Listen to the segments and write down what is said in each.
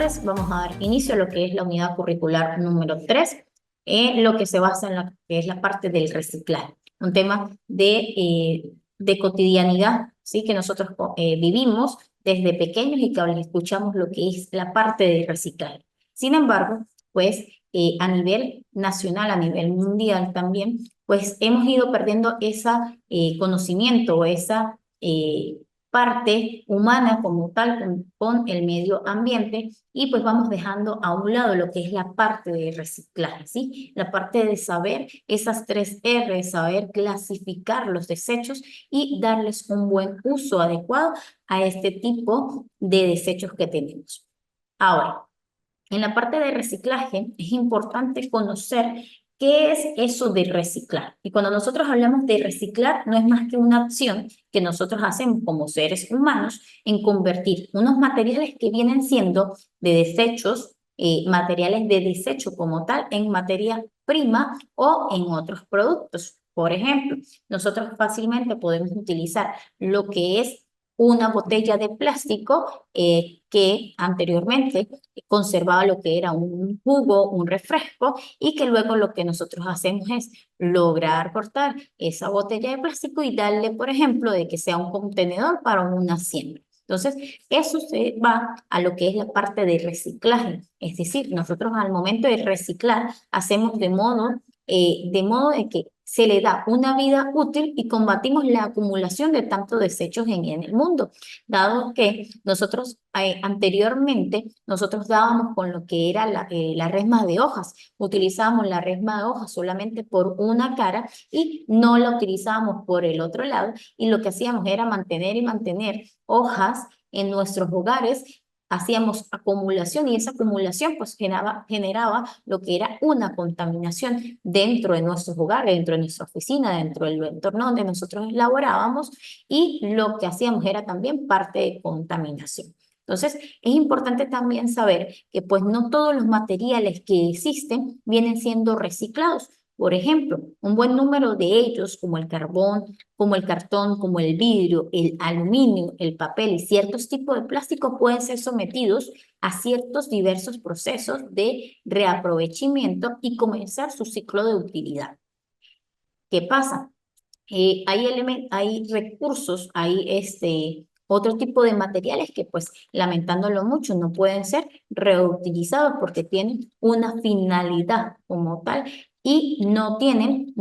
tardes. Vamos a dar inicio a lo que es la unidad curricular número 3, lo que se basa en la que es la parte del reciclaje, un tema de cotidianidad, ¿sí? Que nosotros vivimos desde pequeños y que ahora escuchamos lo que es la parte del reciclaje. Sin embargo, pues a nivel nacional, a nivel mundial también, pues hemos ido perdiendo ese conocimiento o esa parte humana como tal con el medio ambiente y pues vamos dejando a un lado lo que es la parte de reciclaje, ¿sí? La parte de saber esas 3 R, saber clasificar los desechos y darles un buen uso adecuado a este tipo de desechos que tenemos. Ahora, en la parte de reciclaje es importante conocer qué es eso de reciclar. Y cuando nosotros hablamos de reciclar, no es más que una acción que nosotros hacemos como seres humanos en convertir unos materiales que vienen siendo de desechos, materiales de desecho como tal, en materia prima o en otros productos. Por ejemplo, nosotros fácilmente podemos utilizar lo que es una botella de plástico que anteriormente conservaba lo que era un jugo, un refresco, y que luego lo que nosotros hacemos es lograr cortar esa botella de plástico y darle, por ejemplo, de que sea un contenedor para una siembra. Entonces, eso se va a lo que es la parte de reciclaje. Es decir, nosotros al momento de reciclar hacemos de modo de que se le da una vida útil y combatimos la acumulación de tantos desechos en el mundo, dado que nosotros anteriormente nosotros dábamos con lo que era la resma de hojas, utilizábamos la resma de hojas solamente por una cara y no la utilizábamos por el otro lado, y lo que hacíamos era mantener y mantener hojas en nuestros hogares. Hacíamos acumulación y esa acumulación pues generaba lo que era una contaminación dentro de nuestros hogares, dentro de nuestra oficina, dentro del entorno donde nosotros laborábamos, y lo que hacíamos era también parte de contaminación. Entonces, es importante también saber que pues no todos los materiales que existen vienen siendo reciclados. Por ejemplo, un buen número de ellos, como el carbón, como el cartón, como el vidrio, el aluminio, el papel y ciertos tipos de plástico pueden ser sometidos a ciertos diversos procesos de reaprovechamiento y comenzar su ciclo de utilidad. ¿Qué pasa? Hay recursos, hay otro tipo de materiales que pues lamentándolo mucho no pueden ser reutilizados porque tienen una finalidad como tal y no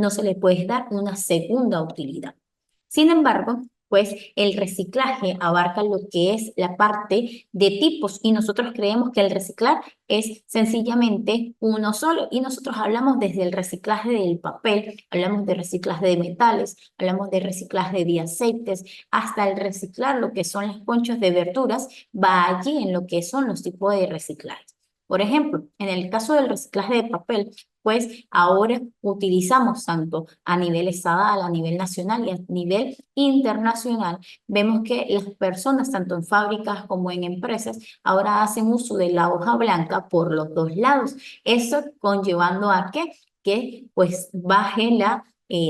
se les puede dar una segunda utilidad. Sin embargo, pues el reciclaje abarca lo que es la parte de tipos y nosotros creemos que el reciclar es sencillamente uno solo, y nosotros hablamos desde el reciclaje del papel, hablamos de reciclaje de metales, hablamos de reciclaje de aceites, hasta el reciclar lo que son las conchas de verduras, va allí en lo que son los tipos de reciclaje. Por ejemplo, en el caso del reciclaje de papel, pues ahora utilizamos tanto a nivel estatal, a nivel nacional y a nivel internacional. Vemos que las personas, tanto en fábricas como en empresas, ahora hacen uso de la hoja blanca por los dos lados. Eso conllevando a que pues baje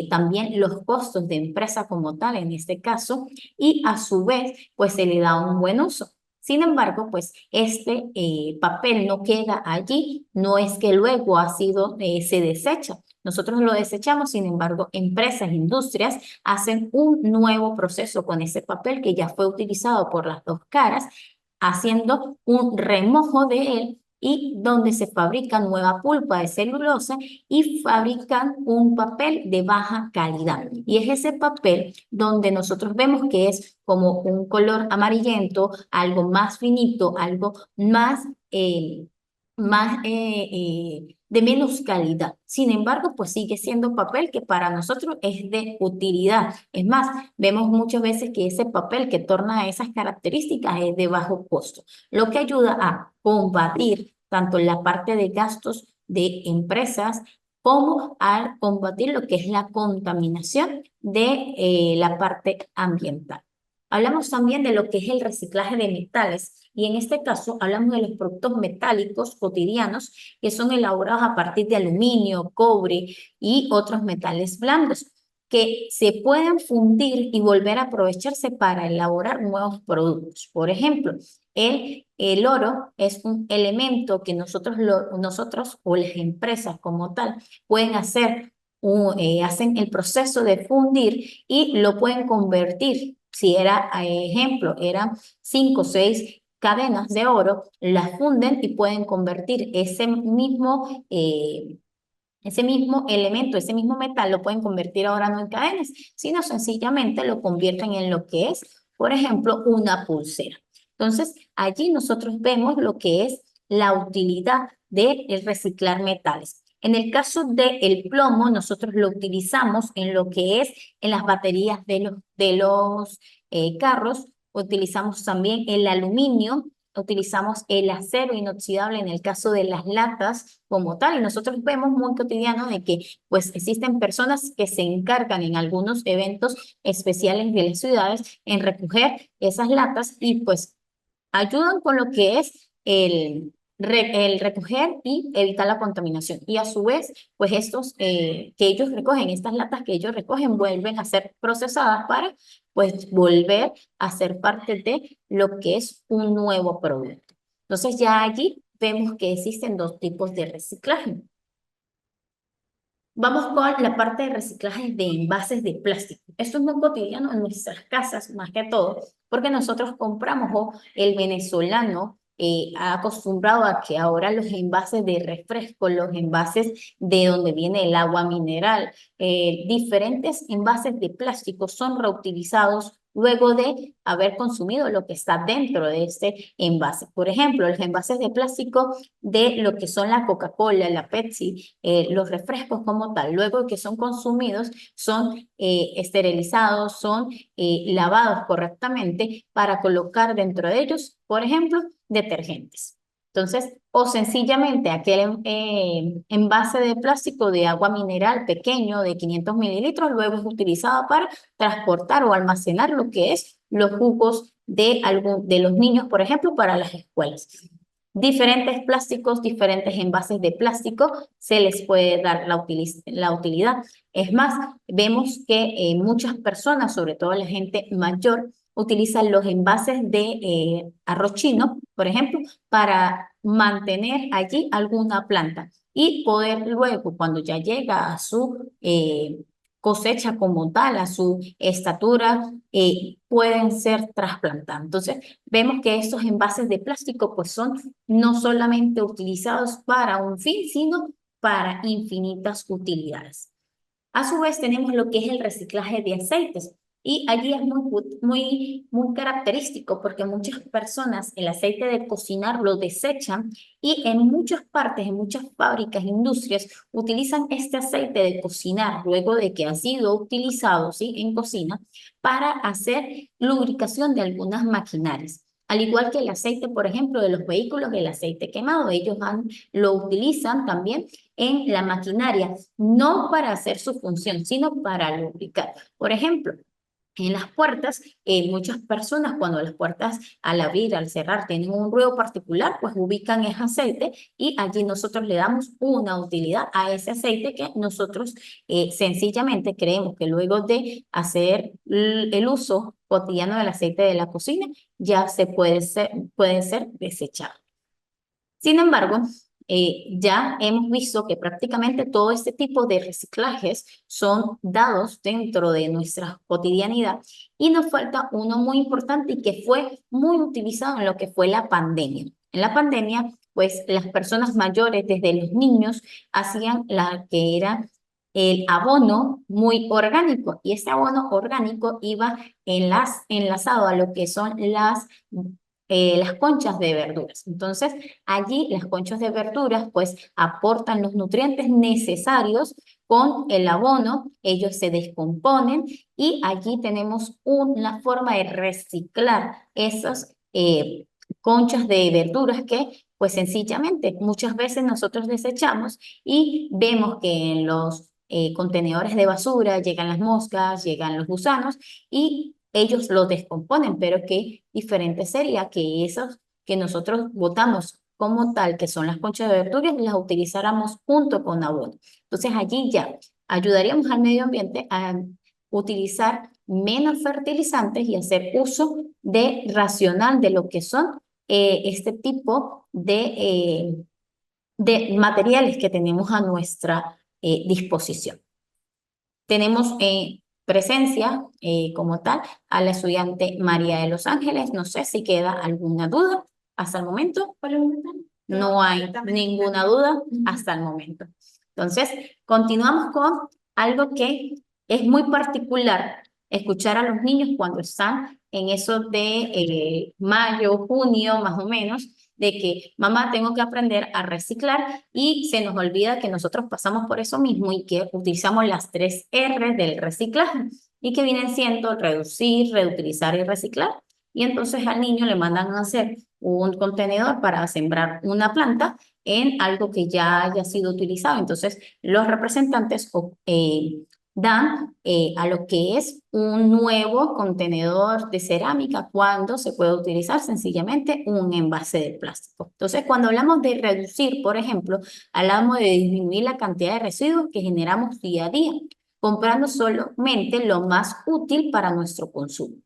también los costos de empresa como tal en este caso, y a su vez pues se le da un buen uso. Sin embargo, pues este papel no queda allí, no es que luego se desecha. Nosotros lo desechamos, sin embargo, empresas, industrias hacen un nuevo proceso con ese papel que ya fue utilizado por las dos caras, haciendo un remojo de él y donde se fabrica nueva pulpa de celulosa y fabrican un papel de baja calidad. Y es ese papel donde nosotros vemos que es como un color amarillento, algo más finito, algo de menos calidad. Sin embargo, pues sigue siendo papel que para nosotros es de utilidad. Es más, vemos muchas veces que ese papel que torna esas características es de bajo costo, lo que ayuda a combatir tanto la parte de gastos de empresas como a combatir lo que es la contaminación de la parte ambiental. Hablamos también de lo que es el reciclaje de metales, y en este caso hablamos de los productos metálicos cotidianos que son elaborados a partir de aluminio, cobre y otros metales blandos. que se pueden fundir y volver a aprovecharse para elaborar nuevos productos. Por ejemplo, el oro es un elemento que nosotros o las empresas como tal pueden hacer, hacen el proceso de fundir y lo pueden convertir. Si era, ejemplo, eran 5 o 6 cadenas de oro, las funden y pueden convertir ese mismo elemento, ese mismo metal, lo pueden convertir ahora no en cadenas, sino sencillamente lo convierten en lo que es, por ejemplo, una pulsera. Entonces, allí nosotros vemos lo que es la utilidad de reciclar metales. En el caso del plomo, nosotros lo utilizamos en lo que es en las baterías de los carros, utilizamos también el aluminio, utilizamos el acero inoxidable en el caso de las latas como tal, y nosotros vemos muy cotidiano de que pues existen personas que se encargan en algunos eventos especiales de las ciudades en recoger esas latas y pues ayudan con lo que es el recoger y evitar la contaminación. Y a su vez, pues estos que ellos recogen, estas latas que ellos recogen, vuelven a ser procesadas para pues volver a ser parte de lo que es un nuevo producto. Entonces ya allí vemos que existen dos tipos de reciclaje. Vamos con la parte de reciclaje de envases de plástico. Esto es muy cotidiano en nuestras casas, más que todo, porque nosotros compramos o el venezolano ha acostumbrado a que ahora los envases de refresco, los envases de donde viene el agua mineral, diferentes envases de plástico son reutilizados luego de haber consumido lo que está dentro de este envase. Por ejemplo, los envases de plástico de lo que son la Coca-Cola, la Pepsi, los refrescos como tal, luego que son consumidos, son esterilizados, son lavados correctamente para colocar dentro de ellos, por ejemplo, detergentes. Entonces, o sencillamente aquel envase de plástico de agua mineral pequeño de 500 mililitros, luego es utilizado para transportar o almacenar lo que es los jugos de los niños, por ejemplo, para las escuelas. Diferentes plásticos, diferentes envases de plástico, se les puede dar la utilidad. Es más, vemos que muchas personas, sobre todo la gente mayor, utilizan los envases de arroz chino, por ejemplo, para mantener allí alguna planta y poder luego, cuando ya llega a su cosecha como tal, a su estatura, pueden ser trasplantados. Entonces, vemos que estos envases de plástico pues son no solamente utilizados para un fin, sino para infinitas utilidades. A su vez tenemos lo que es el reciclaje de aceites y allí es muy característico porque muchas personas el aceite de cocinar lo desechan y en muchas partes, en muchas fábricas, industrias, utilizan este aceite de cocinar luego de que ha sido utilizado, ¿sí?, en cocina para hacer lubricación de algunas maquinarias. Al igual que el aceite, por ejemplo, de los vehículos, el aceite quemado, lo utilizan también en la maquinaria, no para hacer su función, sino para lubricar. Por ejemplo, en las puertas, muchas personas cuando las puertas al abrir, al cerrar, tienen un ruido particular, pues ubican ese aceite y allí nosotros le damos una utilidad a ese aceite que nosotros sencillamente creemos que luego de hacer el uso cotidiano del aceite de la cocina, ya puede ser desechado. Sin embargo, ya hemos visto que prácticamente todo este tipo de reciclajes son dados dentro de nuestra cotidianidad y nos falta uno muy importante y que fue muy utilizado en lo que fue la pandemia. En la pandemia, pues las personas mayores, desde los niños, hacían la que era el abono muy orgánico y ese abono orgánico iba enlazado a lo que son las conchas de verduras. Entonces, allí las conchas de verduras pues aportan los nutrientes necesarios con el abono, ellos se descomponen y allí tenemos una forma de reciclar esas conchas de verduras que pues sencillamente muchas veces nosotros desechamos y vemos que en los contenedores de basura llegan las moscas, llegan los gusanos y ellos lo descomponen, pero qué diferente sería que esos que nosotros votamos como tal, que son las conchas de verduras, las utilizáramos junto con abono. Entonces allí ya ayudaríamos al medio ambiente utilizar menos fertilizantes y hacer uso racional de lo que son este tipo de materiales que tenemos a nuestra disposición. Tenemos presencia como tal a la estudiante María de los Ángeles. No sé si queda alguna duda hasta el momento. No hay ninguna duda hasta el momento. Entonces, continuamos con algo que es muy particular escuchar a los niños cuando están en eso de mayo, junio, más o menos, de que mamá tengo que aprender a reciclar y se nos olvida que nosotros pasamos por eso mismo y que utilizamos las 3 R del reciclaje y que vienen siendo reducir, reutilizar y reciclar. Y entonces al niño le mandan a hacer un contenedor para sembrar una planta en algo que ya haya sido utilizado. Entonces los representantes dan a lo que es un nuevo contenedor de cerámica cuando se puede utilizar sencillamente un envase de plástico. Entonces, cuando hablamos de reducir, por ejemplo, hablamos de disminuir la cantidad de residuos que generamos día a día, comprando solamente lo más útil para nuestro consumo.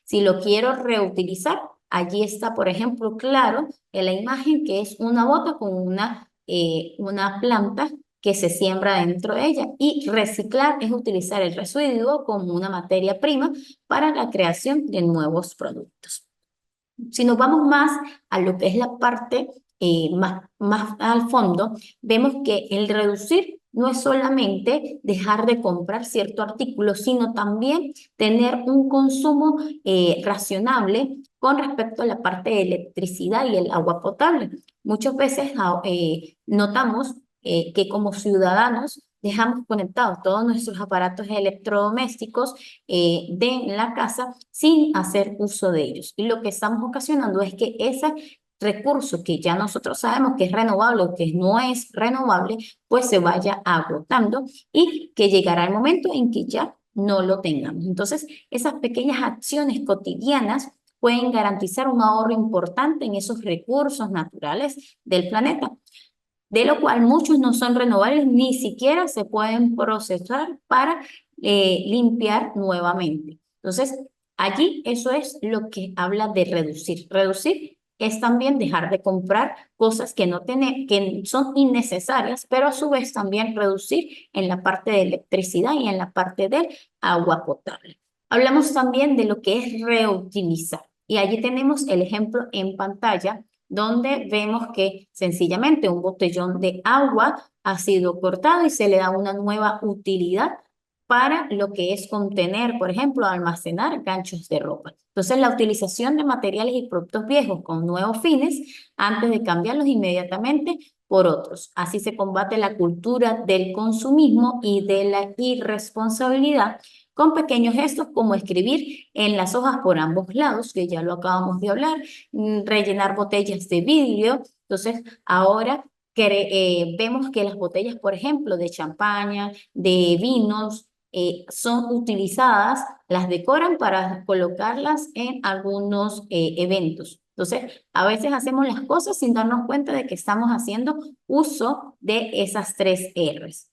Si lo quiero reutilizar, allí está, por ejemplo, claro en la imagen que es una bota con una planta que se siembra dentro de ella. Y reciclar es utilizar el residuo como una materia prima para la creación de nuevos productos. Si nos vamos más a lo que es la parte más al fondo, vemos que el reducir no es solamente dejar de comprar cierto artículo, sino también tener un consumo racionable con respecto a la parte de electricidad y el agua potable. Muchas veces notamos que como ciudadanos dejamos conectados todos nuestros aparatos electrodomésticos de la casa sin hacer uso de ellos. Y lo que estamos ocasionando es que ese recurso que ya nosotros sabemos que es renovable o que no es renovable, pues se vaya agotando y que llegará el momento en que ya no lo tengamos. Entonces, esas pequeñas acciones cotidianas pueden garantizar un ahorro importante en esos recursos naturales del planeta, de lo cual muchos no son renovables, ni siquiera se pueden procesar para limpiar nuevamente. Entonces, allí eso es lo que habla de reducir. Reducir es también dejar de comprar cosas que que son innecesarias, pero a su vez también reducir en la parte de electricidad y en la parte del agua potable. Hablamos también de lo que es reutilizar. Y allí tenemos el ejemplo en pantalla donde vemos que sencillamente un botellón de agua ha sido cortado y se le da una nueva utilidad para lo que es contener, por ejemplo, almacenar ganchos de ropa. Entonces, la utilización de materiales y productos viejos con nuevos fines antes de cambiarlos inmediatamente por otros. Así se combate la cultura del consumismo y de la irresponsabilidad con pequeños gestos como escribir en las hojas por ambos lados, que ya lo acabamos de hablar, rellenar botellas de vidrio. Entonces, ahora vemos que las botellas, por ejemplo, de champaña, de vinos, son utilizadas, las decoran para colocarlas en algunos eventos. Entonces, a veces hacemos las cosas sin darnos cuenta de que estamos haciendo uso de esas 3 R's.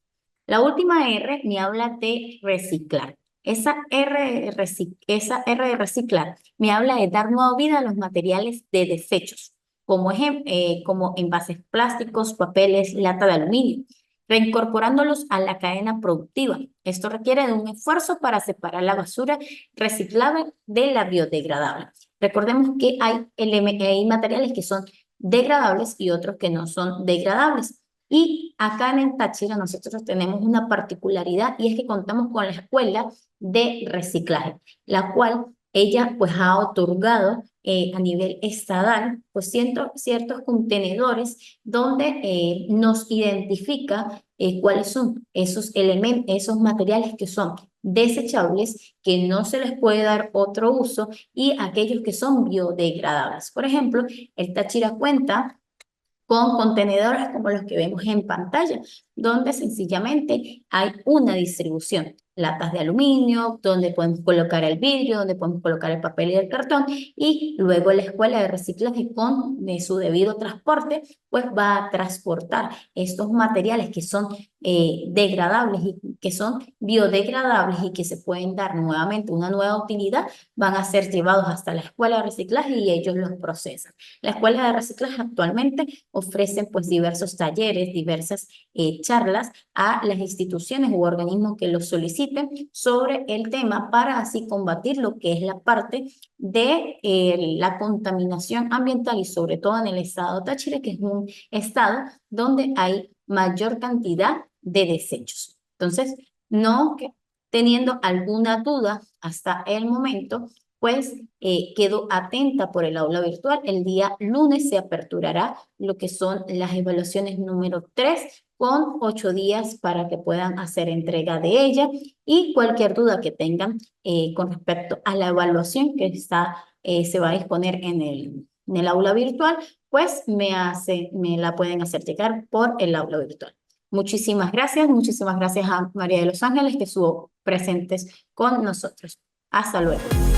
La última R me habla de reciclar. Esa esa R de reciclar me habla de dar nueva vida a los materiales de desechos, como envases plásticos, papeles, lata de aluminio, reincorporándolos a la cadena productiva. Esto requiere de un esfuerzo para separar la basura reciclable de la biodegradable. Recordemos que hay materiales que son degradables y otros que no son degradables. Y acá en Táchira nosotros tenemos una particularidad y es que contamos con la escuela de reciclaje, la cual ella pues ha otorgado a nivel estatal pues ciertos contenedores donde nos identifica cuáles son esos elementos, esos materiales que son desechables, que no se les puede dar otro uso y aquellos que son biodegradables. Por ejemplo, el Táchira cuenta con contenedores como los que vemos en pantalla, donde sencillamente hay una distribución. latas de aluminio, donde podemos colocar el vidrio, donde podemos colocar el papel y el cartón, y luego la escuela de reciclaje con su debido transporte, pues va a transportar estos materiales que son degradables y que son biodegradables y que se pueden dar nuevamente una nueva utilidad, van a ser llevados hasta la escuela de reciclaje y ellos los procesan. La escuela de reciclaje actualmente ofrecen pues diversos talleres, diversas charlas a las instituciones u organismos que los soliciten sobre el tema para así combatir lo que es la parte de la contaminación ambiental y sobre todo en el estado Táchira, que es un estado donde hay mayor cantidad de desechos. Entonces, no teniendo alguna duda hasta el momento, pues quedo atenta por el aula virtual. El día lunes se aperturará lo que son las evaluaciones número 3 con 8 días para que puedan hacer entrega de ella y cualquier duda que tengan con respecto a la evaluación que se va a disponer en el aula virtual, pues me la pueden hacer llegar por el aula virtual. Muchísimas gracias a María de los Ángeles que estuvo presentes con nosotros. Hasta luego.